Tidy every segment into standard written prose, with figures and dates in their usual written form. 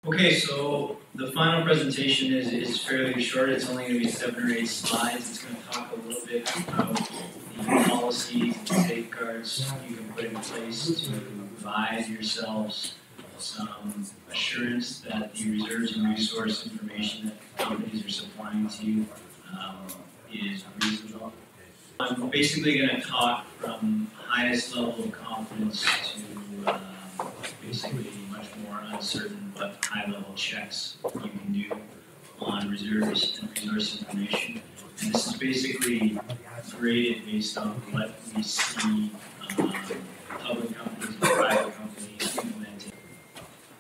Okay, so the final presentation is fairly short. It's only going to be 7 or 8 slides. It's going to talk a little bit about the policies and safeguards you can put in place to provide yourselves some assurance that the reserves and resource information that companies are supplying to you is reasonable. I'm basically going to talk from highest level of confidence to basically much more uncertain but high-level checks you can do on reserves and resource information. And this is basically graded based on what we see public companies and private companies implementing.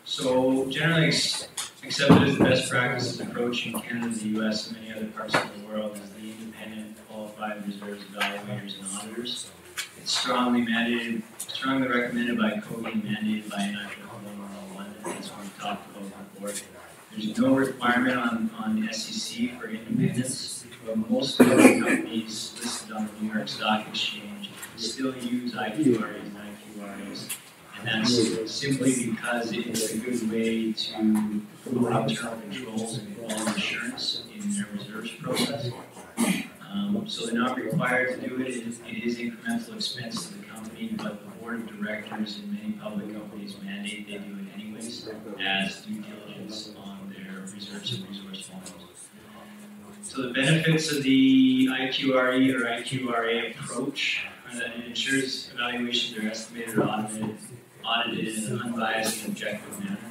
So generally accepted as the best practices approach in Canada, the US, and many other parts of the world is the independent qualified reserves evaluators and auditors. It's strongly recommended by COGEH and mandated by Untitled Chapter. That's what we've talked about before. There's no requirement on the SEC for independence, but most of the companies listed on the New York Stock Exchange still use IQRAs and IQRAs. And that's simply because it's a good way to provide internal controls and quality assurance in their reserves process. So they're not required to do it. It is incremental expense to the company, but the board of directors in many public companies mandate they do it anyways as due diligence on their reserves and resource volumes. So the benefits of the IQRE or IQRA approach are that it ensures evaluations are estimated or audited in an unbiased and objective manner.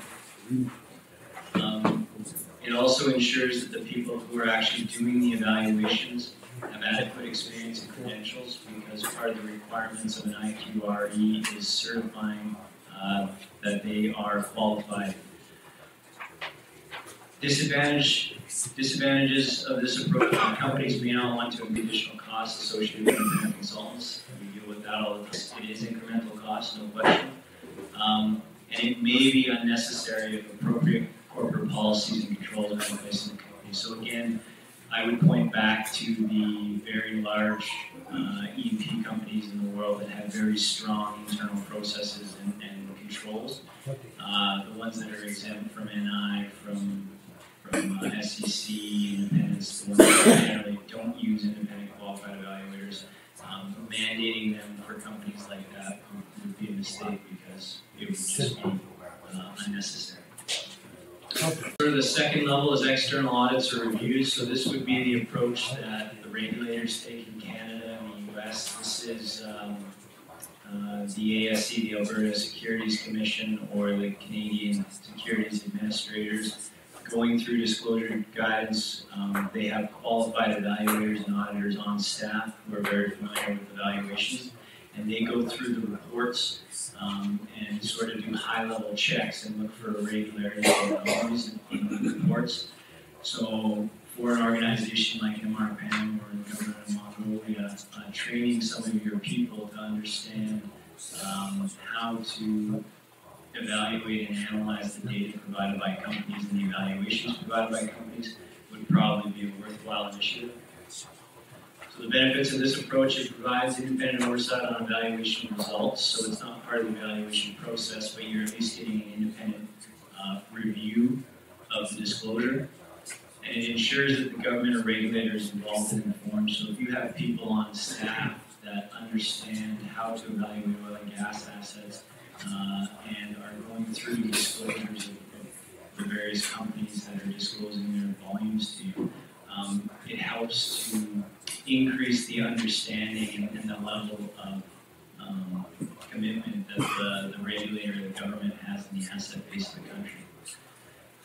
It also ensures that the people who are actually doing the evaluations have adequate experience and credentials, because part of the requirements of an IQRE is certifying that they are qualified. Disadvantages of this approach: companies may not want to incur additional costs associated with independent consultants. We deal with that all the time. It is incremental cost, no question. And it may be unnecessary if appropriate corporate policies and controls are in place in the company. So again, I would point back to the very large E&P companies in the world that have very strong internal processes and controls. The ones that are exempt from NI, from SEC independence, the ones that generally don't use independent qualified evaluators, mandating them for companies like that would be a mistake, because it would just be unnecessary. For the second level is external audits or reviews. So this would be the approach that the regulators take in Canada and the US. This is the ASC, the Alberta Securities Commission, or the Canadian Securities Administrators, going through disclosure guidance. They have qualified evaluators and auditors on staff who are very familiar with evaluations, and they go through the reports and sort of do high-level checks and look for irregularities and anomalies in the reports. So for an organization like MRPAM or the government of Mongolia, training some of your people to understand how to evaluate and analyze the data provided by companies and the evaluations provided by companies would probably be a worthwhile initiative. So the benefits of this approach: it provides independent oversight on evaluation results, so it's not part of the evaluation process, but you're at least getting an independent review of the disclosure. And it ensures that the government or regulator is involved and informed. So if you have people on staff that understand how to evaluate oil and gas assets and are going through the disclosures of the various companies that are disclosing their volumes to you, it helps to increase the understanding and the level of commitment that the regulator or the government has in the asset base of the country.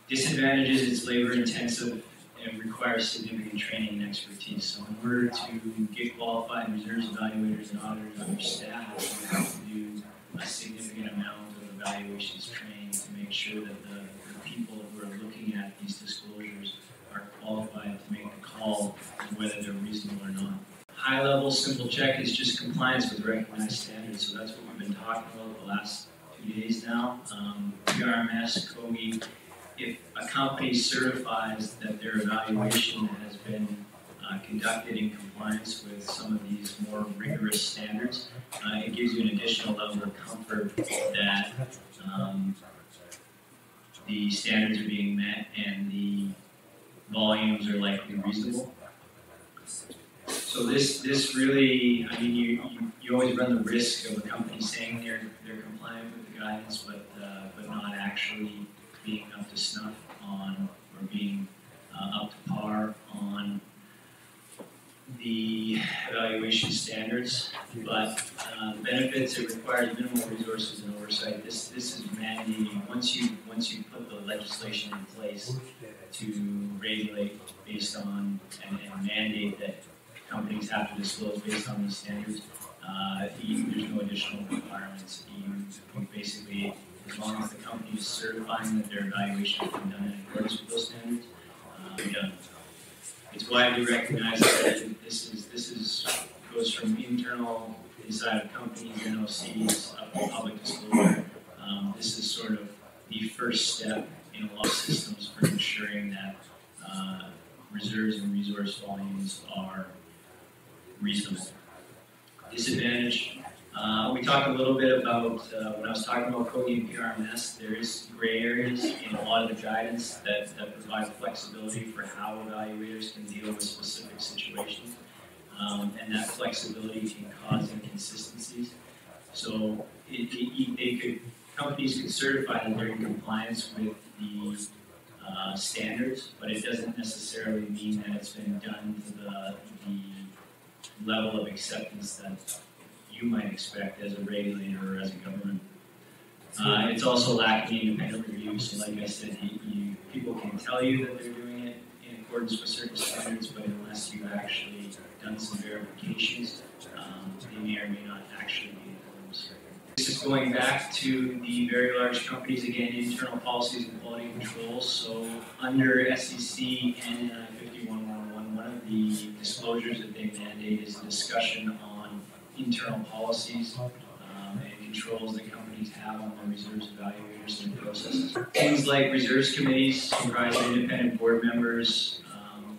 Disadvantages: it's labor intensive and requires significant training and expertise. So in order to get qualified reserves evaluators and auditors on your staff, you have to do a significant amount of evaluations training to make sure that the people who are looking at these disclosures are qualified to make the call on whether they're reasonable or not. High-level simple check is just compliance with recognized standards. So that's what we've been talking about the last 2 days now. PRMS, COGEH. If a company certifies that their evaluation has been conducted in compliance with some of these more rigorous standards, it gives you an additional level of comfort that the standards are being met and the volumes are likely reasonable. So this really, I mean, you always run the risk of a company saying they're compliant with the guidance, but not actually being up to snuff on, or being up to par on the evaluation standards. But the benefits, it requires minimal resources and oversight. This is mandating, once you put the legislation in place to regulate based on and mandate that companies have to disclose based on these standards, there's no additional requirements. You basically, as long as the company is certifying that their evaluation has been done in accordance with those standards, you're done. It's widely recognized that this goes from internal inside of companies, NOCs, up to public disclosure. This is sort of the first step in a lot of systems for ensuring that reserves and resource volumes are reasonable. Disadvantage. We talked a little bit about, when I was talking about COGEH and PRMS, there is gray areas in a lot of the guidance that provide flexibility for how evaluators can deal with specific situations. And that flexibility can cause inconsistencies. So companies could certify that they're in compliance with the standards, but it doesn't necessarily mean that it's been done to the level of acceptance that you might expect as a regulator or as a government. It's also lacking independent review. So like I said, people can tell you that they're doing it in accordance with certain standards, but unless you've actually done some verifications, they may or may not actually be in accordance. This is going back to the very large companies, again, internal policies and quality controls. So under SEC and NI 5111, one of the disclosures that they mandate is a discussion on internal policies and controls that companies have on their reserves evaluators and processes. Things like reserves committees comprised of independent board members,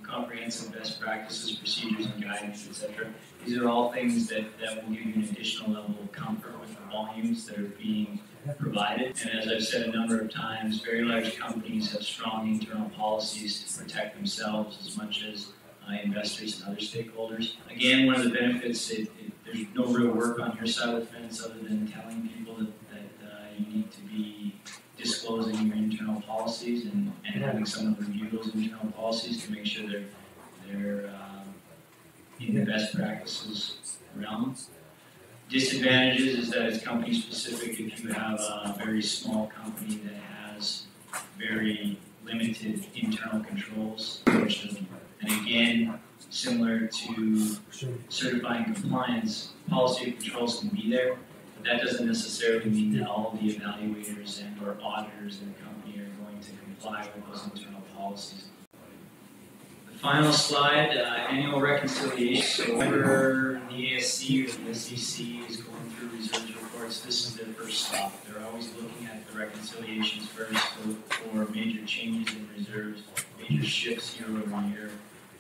comprehensive best practices, procedures, and guidance, etc. These are all things that will give you an additional level of comfort with the volumes that are being provided. And as I've said a number of times, very large companies have strong internal policies to protect themselves as much as investors and other stakeholders. Again, one of the benefits, there's no real work on your side of the fence other than telling people that you need to be disclosing your internal policies and having someone review those internal policies to make sure they're in the best practices realm. Disadvantages is that it's company specific. If you have a very small company that has very limited internal controls, and again, similar to certifying compliance, policy and controls can be there, but that doesn't necessarily mean that all of the evaluators and or auditors in the company are going to comply with those internal policies. The final slide, annual reconciliation. So whenever the ASC or the SEC is going through reserves reports, this is their first stop. They're always looking at the reconciliations first for major changes in reserves, major shifts year over year,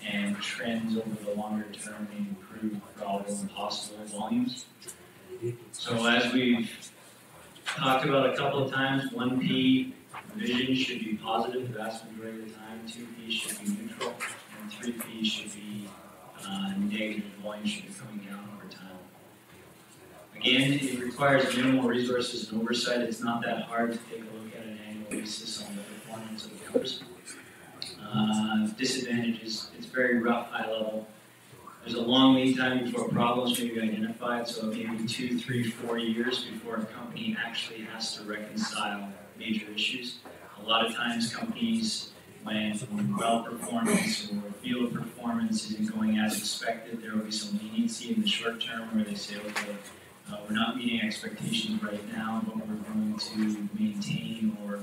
and trends over the longer term may improve probable and possible volumes. So as we've talked about a couple of times, 1P revision should be positive the vast majority of the time, 2P should be neutral, and 3P should be negative. Volume should be coming down over time. Again, it requires minimal resources and oversight. It's not that hard to take a look at an annual basis on the performance of the numbers. Disadvantages, it's very rough, high level. There's a long lead time before problems may be identified, so maybe 2, 3, 4 years before a company actually has to reconcile major issues. A lot of times companies, when well performance or field performance isn't going as expected, there will be some leniency in the short term where they say, okay, we're not meeting expectations right now, but we're going to maintain or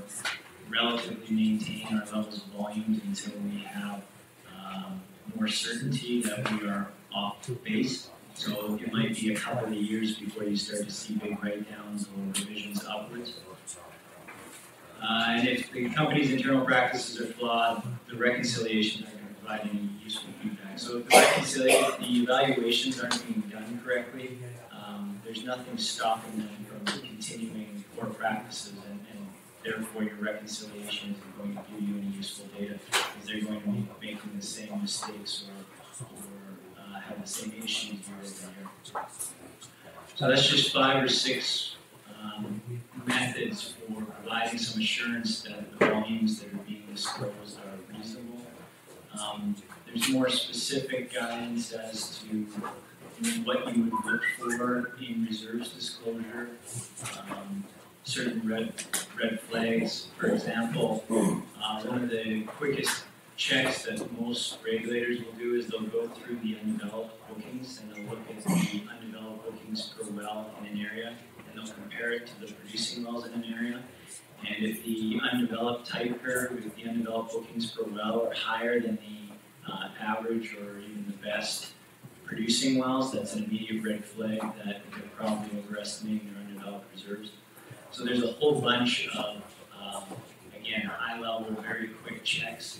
relatively maintain our levels of volumes until we have more certainty that we are off base. So it might be a couple of years before you start to see big write-downs or revisions upwards. And if the company's internal practices are flawed, the reconciliations aren't going to provide any useful feedback. So if the evaluations aren't being done correctly, there's nothing stopping them from continuing core practices and therefore your reconciliation isn't going to give you any useful data, because they're going to be making the same mistakes or have the same issues year over year. So that's just 5 or 6 methods for providing some assurance that the volumes that are being disclosed are reasonable. There's more specific guidance as to what you would look for in reserves disclosure. Certain red flags, for example, one of the quickest checks that most regulators will do is they'll go through the undeveloped bookings and they'll look at the undeveloped bookings per well in an area, and they'll compare it to the producing wells in an area. And if the undeveloped type curve with the undeveloped bookings per well are higher than the average or even the best producing wells, that's an immediate red flag that they're probably overestimating their undeveloped reserves. So there's a whole bunch of, again, high-level, very quick checks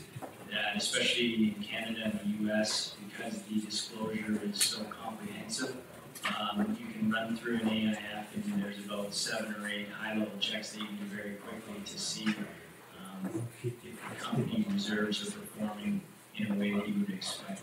that, especially in Canada and the US, because the disclosure is so comprehensive, you can run through an AIF and there's about 7 or 8 high-level checks that you can do very quickly to see if the company reserves are performing in a way that you would expect.